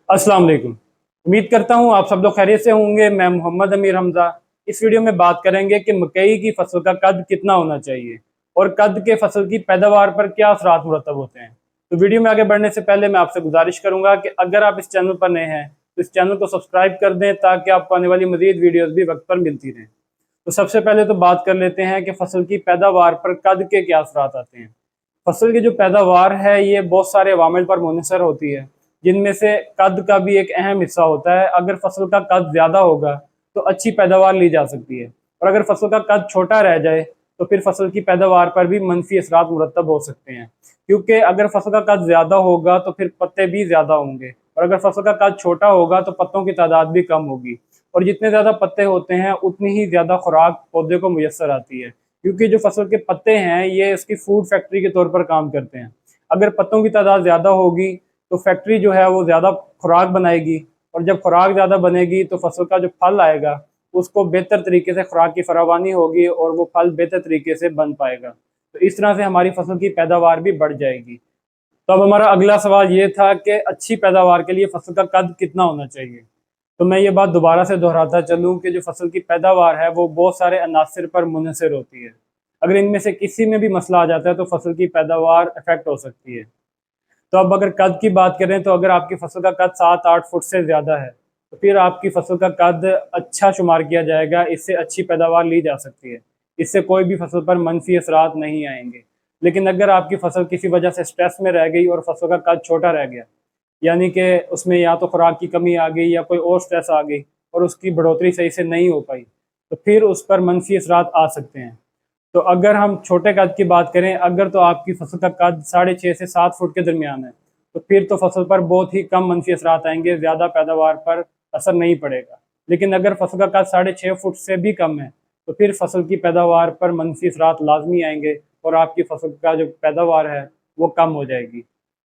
अस्सलाम वालेकुम। उम्मीद करता हूँ आप सब लोग खैरियत से होंगे। मैं मोहम्मद अमीर हमजा। इस वीडियो में बात करेंगे कि मकई की फसल का कद कितना होना चाहिए और कद के फसल की पैदावार पर क्या असरात मुरतब होते हैं। तो वीडियो में आगे बढ़ने से पहले मैं आपसे गुजारिश करूंगा कि अगर आप इस चैनल पर नए हैं तो इस चैनल को सब्सक्राइब कर दें ताकि आपको आने वाली मजीद वीडियोज़ भी वक्त पर मिलती रहें। तो सबसे पहले तो बात कर लेते हैं कि फसल की पैदावार पर कद के क्या असरात आते हैं। फसल की जो पैदावार है ये बहुत सारे अवामिल पर मुनहसर होती है, जिनमें से कद का भी एक अहम हिस्सा होता है। अगर फसल का कद ज़्यादा होगा तो अच्छी पैदावार ली जा सकती है, और अगर फसल का कद छोटा रह जाए तो फिर फसल की पैदावार पर भी मनफी असरात मुरतब हो सकते हैं। क्योंकि अगर फसल का कद ज़्यादा होगा तो फिर पत्ते भी ज़्यादा होंगे, और अगर फसल का कद छोटा होगा तो पत्तों की तादाद भी कम होगी, और जितने ज़्यादा पत्ते होते हैं उतनी ही ज़्यादा खुराक पौधे को मुयस्सर आती है। क्योंकि जो फसल के पत्ते हैं ये इसकी फूड फैक्ट्री के तौर पर काम करते हैं। अगर पत्तों की तादाद ज़्यादा होगी तो फैक्ट्री जो है वो ज़्यादा खुराक बनाएगी, और जब खुराक ज़्यादा बनेगी तो फसल का जो फल आएगा उसको बेहतर तरीके से खुराक की फरावानी होगी और वो फल बेहतर तरीके से बन पाएगा। तो इस तरह से हमारी फसल की पैदावार भी बढ़ जाएगी। तो अब हमारा अगला सवाल ये था कि अच्छी पैदावार के लिए फसल का कद कितना होना चाहिए। तो मैं ये बात दोबारा से दोहराता चलूँ कि जो फसल की पैदावार है वो बहुत सारे अनासर पर मुनहसर होती है। अगर इनमें से किसी में भी मसला आ जाता है तो फसल की पैदावार इफेक्ट हो सकती है। तो अब अगर कद की बात करें तो अगर आपकी फसल का कद 7-8 फुट से ज़्यादा है तो फिर आपकी फसल का कद अच्छा शुमार किया जाएगा, इससे अच्छी पैदावार ली जा सकती है, इससे कोई भी फसल पर मनफी असरात नहीं आएंगे। लेकिन अगर आपकी फसल किसी वजह से स्ट्रेस में रह गई और फसल का कद छोटा रह गया, यानी कि उसमें या तो खुराक की कमी आ गई या कोई और स्ट्रेस आ गई और उसकी बढ़ोतरी सही से नहीं हो पाई, तो फिर उस पर मनफी असरात आ सकते हैं। तो अगर हम छोटे कद की बात करें, अगर तो आपकी फसल का कद 6.5 से 7 फुट के दरमियान है तो फिर तो फसल पर बहुत ही कम मनफी असरात आएंगे, ज़्यादा पैदावार पर असर नहीं पड़ेगा। लेकिन अगर फसल का कद 6.5 फुट से भी कम है तो फिर फसल की पैदावार पर मनफी असरात लाजमी आएंगे और आपकी फसल का जो पैदावार है वो कम हो जाएगी।